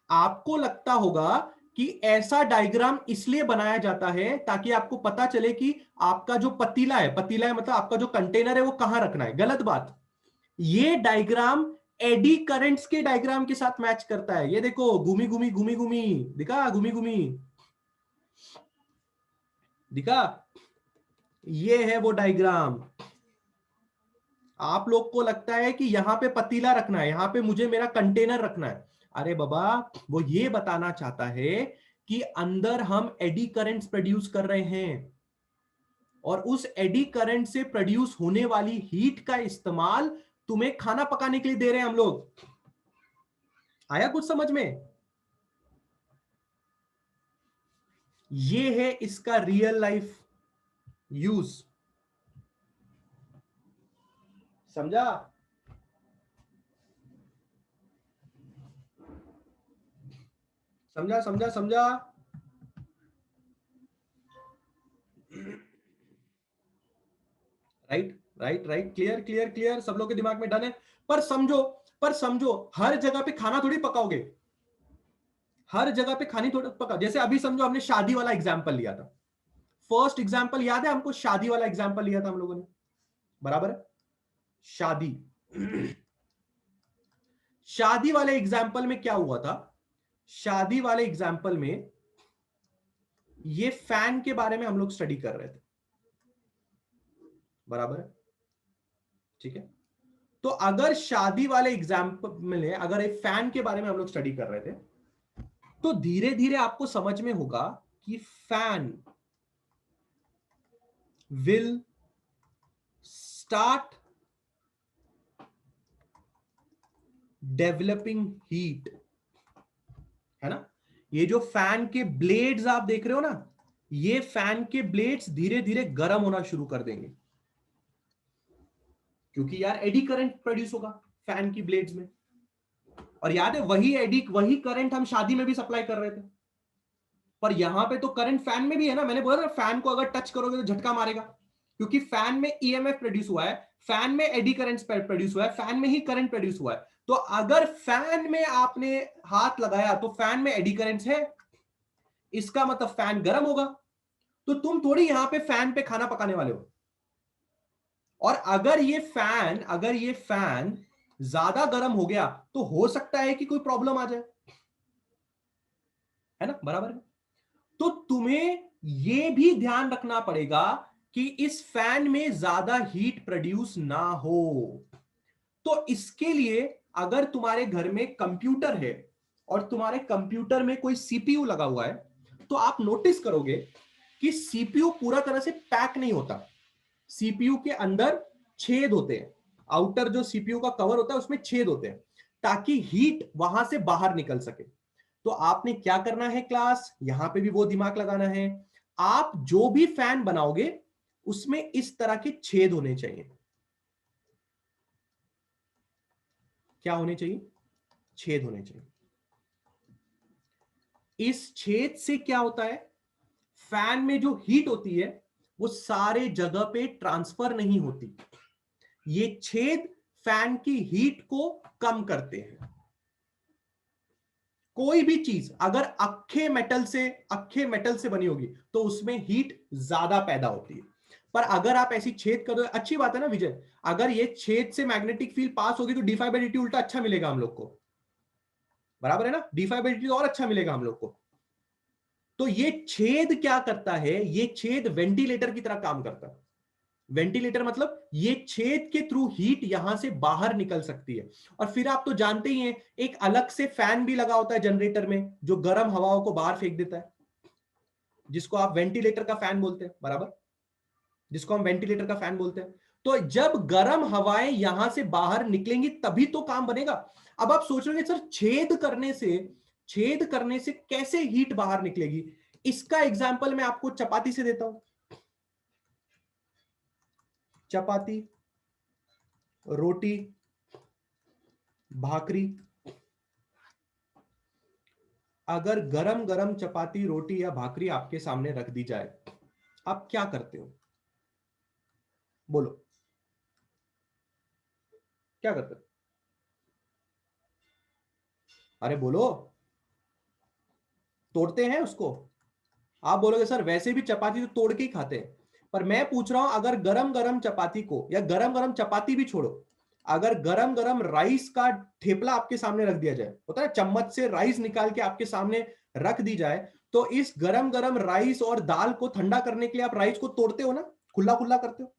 आपको लगता होगा कि ऐसा डायग्राम इसलिए बनाया जाता है ताकि आपको पता चले कि आपका जो पतीला है मतलब आपका जो कंटेनर है वो कहां रखना है। गलत बात। ये डायग्राम एडी करंट्स के डायग्राम के साथ मैच करता है। ये देखो, घूमी घूमी घूमी घूमी दिखा, घूमी घूमी दिखा, ये है वो डायग्राम। आप लोग को लगता है कि यहां पे पतीला रखना है, यहां पे मुझे मेरा कंटेनर रखना है। अरे बाबा, वो ये बताना चाहता है कि अंदर हम एडी करंट्स प्रोड्यूस कर रहे हैं और उस एडी करंट से प्रोड्यूस होने वाली हीट का इस्तेमाल तुम्हें खाना पकाने के लिए दे रहे हैं हम लोग। आया कुछ समझ में? ये है इसका रियल लाइफ यूज। समझा? समझा समझा समझा? Right right right, clear clear clear, सब लोग के दिमाग में डन है। पर समझो हर जगह पे खाना थोड़ी पकाओगे, हर जगह पे खानी थोड़ी पका। जैसे अभी समझो हमने शादी वाला एग्जांपल लिया था, फर्स्ट एग्जांपल याद है हमको? शादी वाला एग्जांपल लिया था हम लोगों ने, बराबर है? शादी शादी वाले एग्जांपल में क्या हुआ था? शादी वाले एग्जांपल में ये फैन के बारे में हम लोग स्टडी कर रहे थे, बराबर है? ठीक है। तो अगर शादी वाले एग्जांपल में अगर एक फैन के बारे में हम लोग स्टडी कर रहे थे, तो धीरे धीरे आपको समझ में होगा कि fan will start developing heat, है ना? ये जो फैन के ब्लेड्स आप देख रहे हो ना, ये फैन के ब्लेड्स धीरे धीरे गर्म होना शुरू कर देंगे, क्योंकि यार एडी करंट प्रोड्यूस होगा फैन की ब्लेड्स में। और याद है, वही करंट हम शादी में भी सप्लाई कर रहे थे। पर यहां पे तो करंट फैन में भी है ना। मैंने बोला ना, फैन को अगर टच करोगे तो झटका मारेगा, क्योंकि फैन में ईएमएफ प्रोड्यूस हुआ है, फैन में एडी करंट प्रोड्यूस हुआ है, फैन में ही करंट प्रोड्यूस हुआ है। तो अगर फैन में आपने हाथ लगाया तो फैन में एडी करंट्स है, इसका मतलब फैन गर्म होगा। तो तुम थोड़ी यहां पे फैन पे खाना पकाने वाले हो। और अगर ये फैन ज्यादा गर्म हो गया तो हो सकता है कि कोई प्रॉब्लम आ जाए, है ना? बराबर है। तो तुम्हें यह भी ध्यान रखना पड़ेगा कि इस फैन में ज्यादा हीट प्रोड्यूस ना हो। तो इसके लिए अगर तुम्हारे घर में कंप्यूटर है और तुम्हारे कंप्यूटर में कोई सीपीयू लगा हुआ है, तो आप नोटिस करोगे कि सीपीयू पूरा तरह से पैक नहीं होता। सीपीयू के अंदर छेद होते हैं, आउटर जो सीपीयू का कवर होता है उसमें छेद होते हैं, ताकि हीट वहां से बाहर निकल सके। तो आपने क्या करना है क्लास, यहां पे भी वो दिमाग लगाना है। आप जो भी फैन बनाओगे उसमें इस तरह के छेद होने चाहिए। क्या होने चाहिए? छेद होने चाहिए। इस छेद से क्या होता है? फैन में जो हीट होती है वो सारे जगह पे ट्रांसफर नहीं होती। ये छेद फैन की हीट को कम करते हैं। कोई भी चीज अगर अक्खे मेटल से बनी होगी तो उसमें हीट ज्यादा पैदा होती है। पर अगर आप ऐसी छेद कर दो, अच्छी बात है ना विजय, अगर ये छेद से मैग्नेटिक फील्ड पास होगी तो डी5/dt उल्टा अच्छा मिलेगा हम लोग को, बराबर है ना? डी5/dt और अच्छा मिलेगा हम लोग को। तो ये छेद क्या करता है? ये छेद वेंटिलेटर की तरह काम करता है। वेंटिलेटर मतलब ये छेद के थ्रू हीट यहां से बाहर निकल सकती है। और फिर आप तो जानते ही हैं, एक अलग से फैन भी लगा होता है जनरेटर में जो गर्म हवाओं को बाहर फेंक देता है, जिसको आप वेंटिलेटर का फैन बोलते हैं, बराबर? जिसको हम वेंटिलेटर का फैन बोलते हैं। तो जब गर्म हवाएं यहां से बाहर निकलेंगी तभी तो काम बनेगा। अब आप सोच रहे हैं सर, छेद करने से कैसे हीट बाहर निकलेगी? इसका एग्जाम्पल मैं आपको चपाती से देता हूं। चपाती, रोटी, भाकरी। अगर गरम गरम चपाती, रोटी या भाकरी आपके सामने रख दी जाए, आप क्या करते हो? बोलो, क्या करते हो? अरे बोलो। तोड़ते हैं उसको? आप बोलोगे सर वैसे भी चपाती तो तोड़ के ही खाते हैं, पर मैं पूछ रहा हूं अगर गरम गरम चपाती को, या गरम गरम चपाती भी छोड़ो, अगर गरम गरम राइस का ठेपला आपके सामने रख दिया जाए, होता है चम्मच से राइस निकाल के आपके सामने रख दी जाए, तो इस गरम गरम राइस और दाल को ठंडा करने के लिए आप राइस को तोड़ते हो ना, खुला खुला करते हो,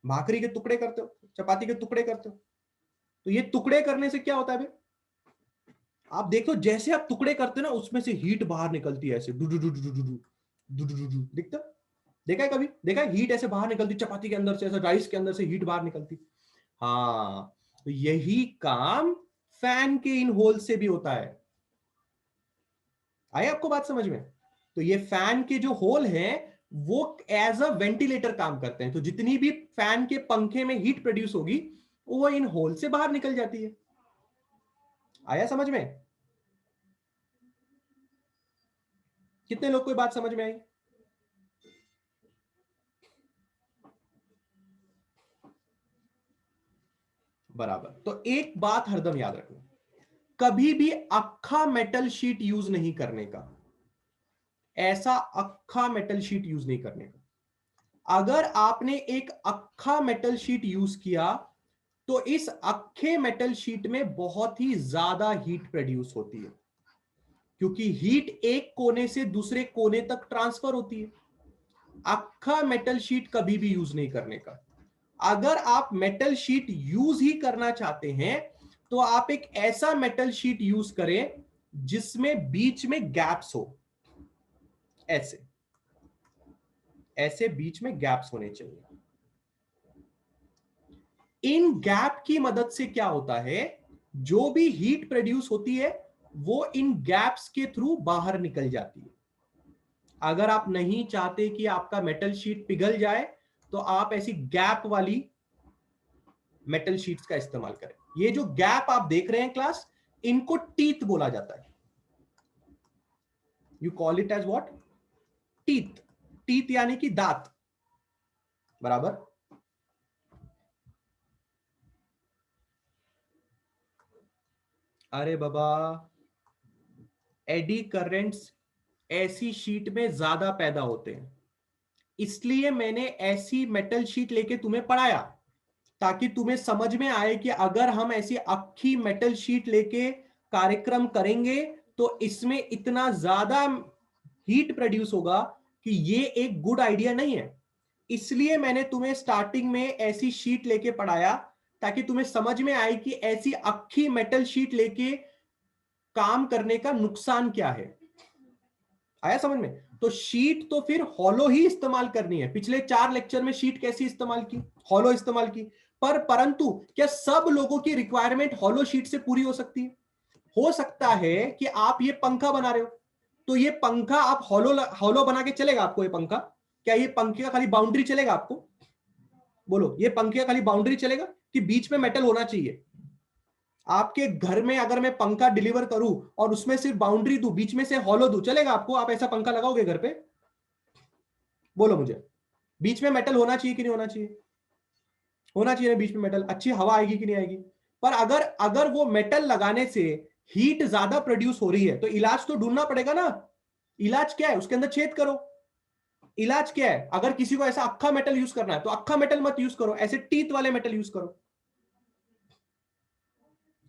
भाकरी के टुकड़े करते हो, चपाती के टुकड़े करते हो। तो ये टुकड़े करने से क्या होता है भाई, आप देखो जैसे आप टुकड़े करते हो ना उसमें से हीट बाहर निकलती है ऐसे, do do do do do do do do, दिखता? देखा है कभी? देखा है हीट ऐसे बाहर निकलती चपाती के अंदर से, ऐसे राइस के अंदर से हीट बाहर निकलती। हाँ, तो यही काम फैन के इन होल से भी होता है। आए आपको बात समझ में? तो ये फैन के जो होल हैं वो एज अ वेंटिलेटर काम करते हैं, तो जितनी भी फैन के पंखे में हीट प्रोड्यूस होगी वो इन होल से बाहर निकल जाती है। आया समझ में? कितने लोग को बात समझ में आई? बराबर। तो एक बात हरदम याद रखना, कभी भी अक्खा मेटल शीट यूज नहीं करने का, ऐसा अक्खा मेटल शीट यूज नहीं करने का। अगर आपने एक अक्खा मेटल शीट यूज किया तो इस अक्खे मेटल शीट में बहुत ही ज्यादा हीट प्रोड्यूस होती है, क्योंकि हीट एक कोने से दूसरे कोने तक ट्रांसफर होती है। अक्खा मेटल शीट कभी भी यूज नहीं करने का। अगर आप मेटल शीट यूज ही करना चाहते हैं तो आप एक ऐसा मेटल शीट यूज करें जिसमें बीच में गैप्स हो, ऐसे ऐसे बीच में गैप्स होने चाहिए। इन गैप की मदद से क्या होता है, जो भी हीट प्रोड्यूस होती है वो इन गैप्स के थ्रू बाहर निकल जाती है। अगर आप नहीं चाहते कि आपका मेटल शीट पिघल जाए तो आप ऐसी गैप वाली मेटल शीट्स का इस्तेमाल करें। ये जो गैप आप देख रहे हैं क्लास, इनको टीथ बोला जाता है। You call it as what? Teeth. Teeth यानी कि दांत, बराबर। अरे बाबा, एडी करंट्स ऐसी शीट में ज्यादा पैदा होते हैं, इसलिए मैंने ऐसी मेटल शीट लेके तुम्हें पढ़ाया, ताकि तुम्हें समझ में आए कि अगर हम ऐसी अक्खी मेटल शीट लेके कार्यक्रम करेंगे तो इसमें इतना ज्यादा हीट प्रोड्यूस होगा कि ये एक गुड आइडिया नहीं है। इसलिए मैंने तुम्हें स्टार्टिंग में ऐसी शीट लेके पढ़ाया, ताकि तुम्हें समझ में आए कि ऐसी अक्खी मेटल शीट लेके काम करने का नुकसान क्या है। आया समझ में? तो शीट तो फिर हॉलो ही इस्तेमाल करनी है। पिछले 4 लेक्चर में शीट कैसी इस्तेमाल की? हॉलो इस्तेमाल की। परंतु क्या सब लोगों की रिक्वायरमेंट हॉलो शीट से पूरी हो सकती है? हो सकता है कि आप ये पंखा बना रहे हो, तो ये पंखा आप हॉलो हॉलो बना के चलेगा आपको? ये पंखा, क्या ये पंखे का खाली बाउंड्री चलेगा आपको? बोलो, ये पंखे का खाली बाउंड्री चलेगा कि बीच में मेटल होना चाहिए? आपके घर में अगर मैं पंखा डिलीवर करूं और उसमें सिर्फ बाउंड्री दूं, बीच में से हॉलो दूं, चलेगा आपको? आप ऐसा पंखा लगाओगे घर पे? बोलो मुझे, बीच में मेटल होना चाहिए कि नहीं होना चाहिए? होना चाहिए ना बीच में मेटल, अच्छी हवा आएगी कि नहीं आएगी? पर अगर अगर वो मेटल लगाने से हीट ज्यादा प्रोड्यूस हो रही है तो इलाज तो ढूंढना पड़ेगा ना। इलाज क्या है? उसके अंदर छेद करो। इलाज क्या है? अगर किसी को ऐसा अक्खा मेटल यूज करना है तो अक्खा मेटल मत यूज करो, ऐसे टीथ वाले मेटल यूज करो।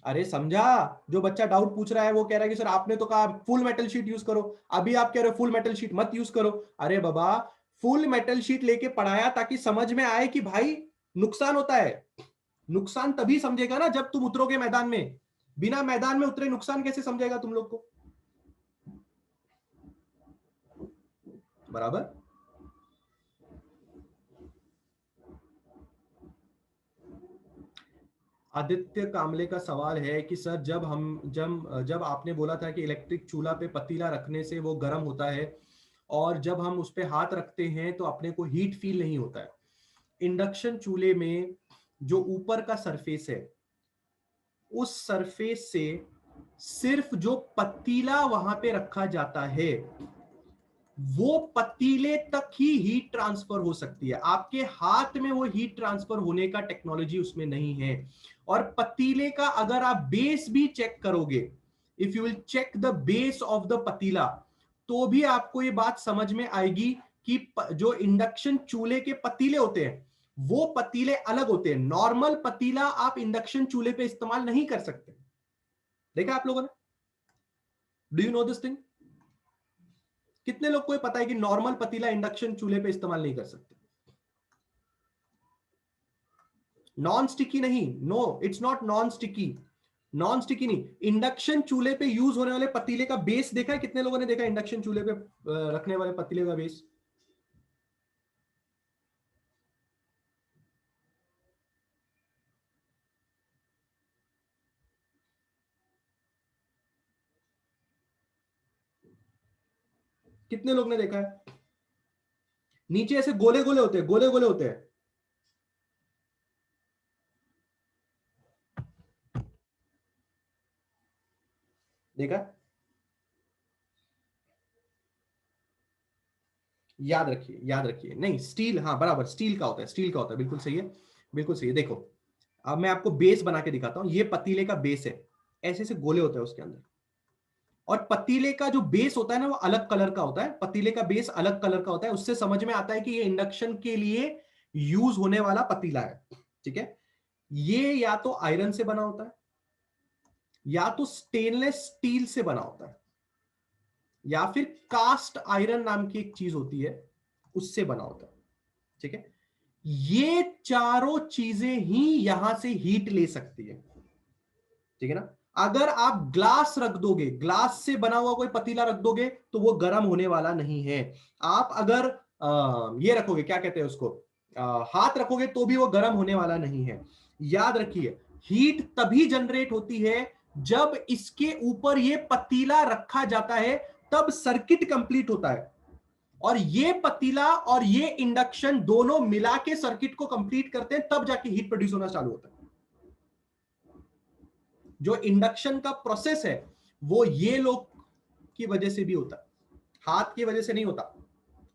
अरे समझा? जो बच्चा डाउट पूछ रहा है वो कह रहा है कि सर आपने तो कहा फुल मेटल शीट यूज करो, अभी आप कह रहे हो फुल मेटल शीट मत यूज करो। अरे बाबा, फुल मेटल शीट लेके पढ़ाया ताकि समझ में आए कि भाई नुकसान होता है। नुकसान तभी समझेगा ना जब तुम उतरोगे मैदान में, बिना मैदान में उतरे नुकसान कैसे समझेगा तुम लोग को? बराबर। आदित्य कामले का सवाल है कि सर जब आपने बोला था कि इलेक्ट्रिक चूल्हा पे पतीला रखने से वो गर्म होता है और जब हम उस पे हाथ रखते हैं तो अपने को हीट फील नहीं होता है। इंडक्शन चूल्हे में जो ऊपर का सरफेस है, उस सरफेस से सिर्फ जो पतीला वहां पे रखा जाता है वो पतीले तक ही हीट ट्रांसफर हो सकती है। आपके हाथ में वो हीट ट्रांसफर होने का टेक्नोलॉजी उसमें नहीं है। और पतीले का अगर आप बेस भी चेक करोगे, if you will check the base of the patila, तो भी आपको ये बात समझ में आएगी कि जो इंडक्शन चूल्हे के पतीले होते हैं वो पतीले अलग होते हैं। नॉर्मल पतीला आप इंडक्शन चूल्हे पे इस्तेमाल नहीं कर सकते। देखा आप लोगों ने? Do you know this thing? कितने लोग को पता है कि नॉर्मल पतीला इंडक्शन चूल्हे पे इस्तेमाल नहीं कर सकते? नॉन स्टिकी नहीं, no it's not non sticky. Non sticky नहीं, इंडक्शन चूल्हे पे यूज होने वाले पतीले का बेस देखा है? कितने लोगों ने देखा इंडक्शन चूल्हे पे रखने वाले पतीले का बेस? कितने लोग ने देखा है? नीचे ऐसे गोले गोले होते हैं, गोले गोले होते हैं। देखा? याद रखिए, याद रखिए। नहीं, स्टील, हाँ बराबर, स्टील का होता है, स्टील का होता है, बिल्कुल सही है, बिल्कुल सही है। देखो अब मैं आपको बेस बना के दिखाता हूं। ये पतीले का बेस है, ऐसे ऐसे गोले होते हैं उसके अंदर। और पतीले का जो बेस होता है ना वो अलग कलर का होता है। पतीले का बेस अलग कलर का होता है। उससे समझ में आता है कि ये इंडक्शन के लिए यूज होने वाला पतीला है। ठीक है? ये या तो आयरन से बना होता है, या तो स्टेनलेस स्टील से बना होता है, या फिर कास्ट आयरन नाम की एक चीज होती है, उससे बना होता है। ठीक है? ये चारों चीजें ही यहां से हीट ले सकती है। ठीक है ना? अगर आप ग्लास रख दोगे, ग्लास से बना हुआ कोई पतीला रख दोगे, तो वो गर्म होने वाला नहीं है। आप अगर ये रखोगे, क्या कहते हैं उसको, हाथ रखोगे, तो भी वो गर्म होने वाला नहीं है। याद रखिए, हीट तभी जनरेट होती है जब इसके ऊपर ये पतीला रखा जाता है, तब सर्किट कंप्लीट होता है। और ये पतीला और ये इंडक्शन दोनों मिला के सर्किट को कंप्लीट करते हैं, तब जाके हीट प्रोड्यूस होना चालू होता है। जो इंडक्शन का प्रोसेस है वो ये लोग की वजह से भी होता है, हाथ की वजह से नहीं होता,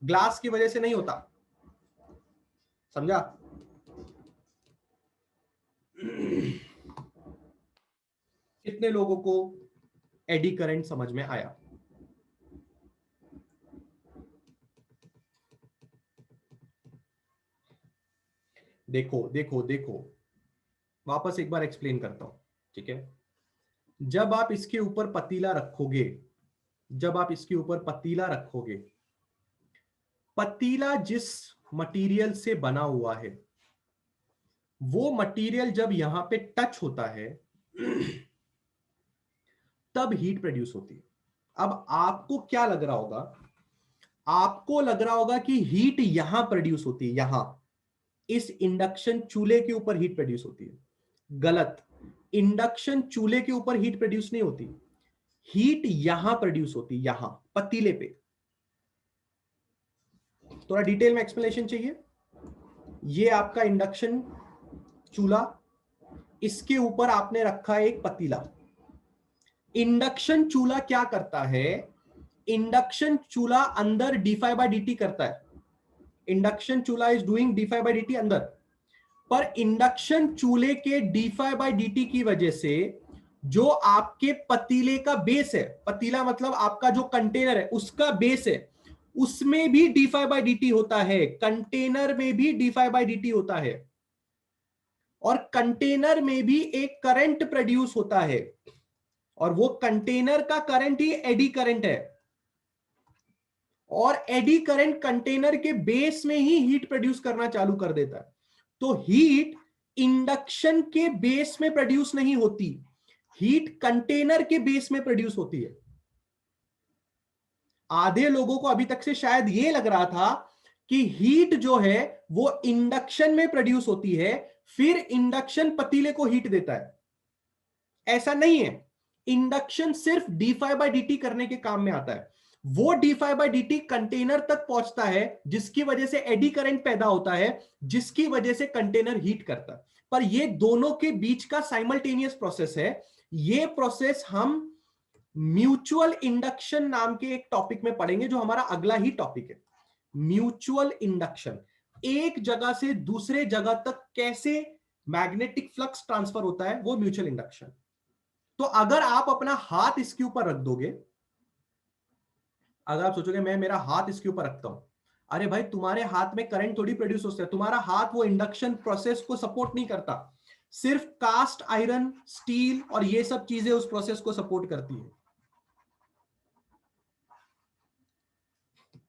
ग्लास की वजह से नहीं होता। समझा? कितने लोगों को एडी करंट समझ में आया? देखो देखो देखो, वापस एक बार एक्सप्लेन करता हूं। ठीक है? जब आप इसके ऊपर पतीला रखोगे, जब आप इसके ऊपर पतीला रखोगे, पतीला जिस मटेरियल से बना हुआ है वो मटेरियल जब यहां पे टच होता है तब हीट प्रोड्यूस होती है। अब आपको क्या लग रहा होगा? आपको लग रहा होगा कि हीट यहां प्रोड्यूस होती है, यहां इस इंडक्शन चूल्हे के ऊपर हीट प्रोड्यूस होती है। गलत। इंडक्शन चूल्हे के ऊपर हीट प्रोड्यूस नहीं होती, हीट यहां प्रोड्यूस होती, यहां पतीले पे। थोड़ा डिटेल में एक्सप्लेनेशन चाहिए? ये आपका इंडक्शन चूल्हा, इसके ऊपर आपने रखा है एक पतीला। इंडक्शन चूल्हा क्या करता है? इंडक्शन चूल्हा अंदर d5/dt करता है। इंडक्शन चूल्हा इज डूइंग d5/dt अंदर। पर इंडक्शन चूल्हे के d5/dt की वजह से जो आपके पतीले का बेस है, पतीला मतलब आपका जो कंटेनर है उसका बेस है, उसमें भी d5/dt होता है, कंटेनर में भी d5/dt होता है, और कंटेनर में भी एक करंट प्रोड्यूस होता है, और वो कंटेनर का करंट ही एडी करंट है। और एडी करंट कंटेनर के बेस में ही हीट प्रोड्यूस करना चालू कर देता है। तो हीट इंडक्शन के बेस में प्रोड्यूस नहीं होती, हीट कंटेनर के बेस में प्रोड्यूस होती है। आधे लोगों को अभी तक से शायद ये लग रहा था कि हीट जो है वो इंडक्शन में प्रोड्यूस होती है, फिर इंडक्शन पतीले को हीट देता है। ऐसा नहीं है। इंडक्शन सिर्फ d5/dt करने के काम में आता है। वो d5/dt कंटेनर तक पहुंचता है, जिसकी वजह से एडी करंट पैदा होता है, जिसकी वजह से कंटेनर हीट करता है। पर ये दोनों के बीच का साइमल्टेनियस प्रोसेस है। ये प्रोसेस हम म्यूचुअल इंडक्शन नाम के एक टॉपिक में पढ़ेंगे, जो हमारा अगला ही टॉपिक है। म्यूचुअल इंडक्शन, एक जगह से दूसरे जगह तक कैसे मैग्नेटिक फ्लक्स ट्रांसफर होता है, वो म्यूचुअल इंडक्शन। तो अगर आप अपना हाथ इसके ऊपर रख दोगे, अगर आप सोचोगे मैं मेरा हाथ इसके ऊपर रखता हूं, अरे भाई तुम्हारे हाथ में करंट थोड़ी प्रोड्यूस होता है, तुम्हारा हाथ वो इंडक्शन प्रोसेस को सपोर्ट नहीं करता, सिर्फ कास्ट आयरन, स्टील और ये सब चीजें उस प्रोसेस को सपोर्ट करती है।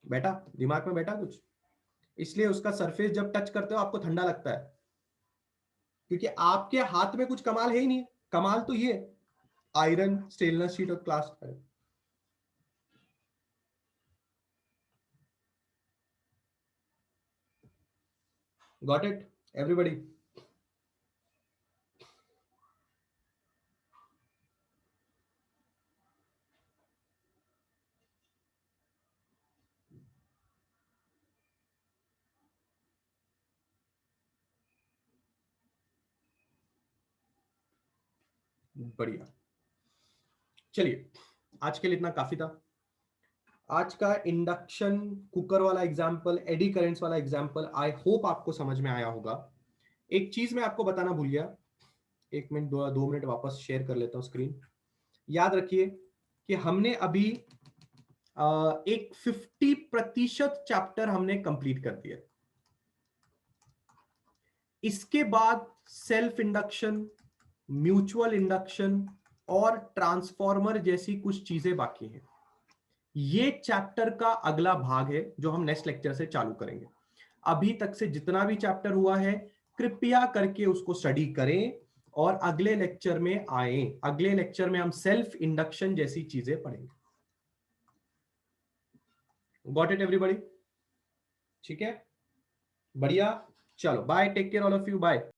बैठा दिमाग में, बैठा कुछ? इसलिए उसका सरफेस जब टच करते हो आपको ठंडा लगता है, क्योंकि आपके हाथ में कुछ कमाल है ही नहीं। कमाल तो ये आयरन, स्टेनलेस स्टील और cast iron. Got it everybody? बढ़िया, चलिए आज के लिए इतना काफी था। आज का इंडक्शन कुकर वाला एग्जाम्पल, एडी करेंट्स वाला एग्जाम्पल, आई होप आपको समझ में आया होगा। एक चीज मैं आपको बताना भूल गया, एक मिनट, 2 मिनट वापस शेयर कर लेता हूं स्क्रीन। याद रखिए कि हमने अभी एक 50% चैप्टर हमने कंप्लीट कर दिया। इसके बाद सेल्फ इंडक्शन, म्यूचुअल इंडक्शन और ट्रांसफॉर्मर जैसी कुछ चीजें बाकी हैं। ये चैप्टर का अगला भाग है जो हम नेक्स्ट लेक्चर से चालू करेंगे। अभी तक से जितना भी चैप्टर हुआ है कृपया करके उसको स्टडी करें और अगले लेक्चर में आए। अगले लेक्चर में हम सेल्फ इंडक्शन जैसी चीजें पढ़ेंगे। Got it everybody? ठीक है, बढ़िया। चलो bye, take care all of you, bye.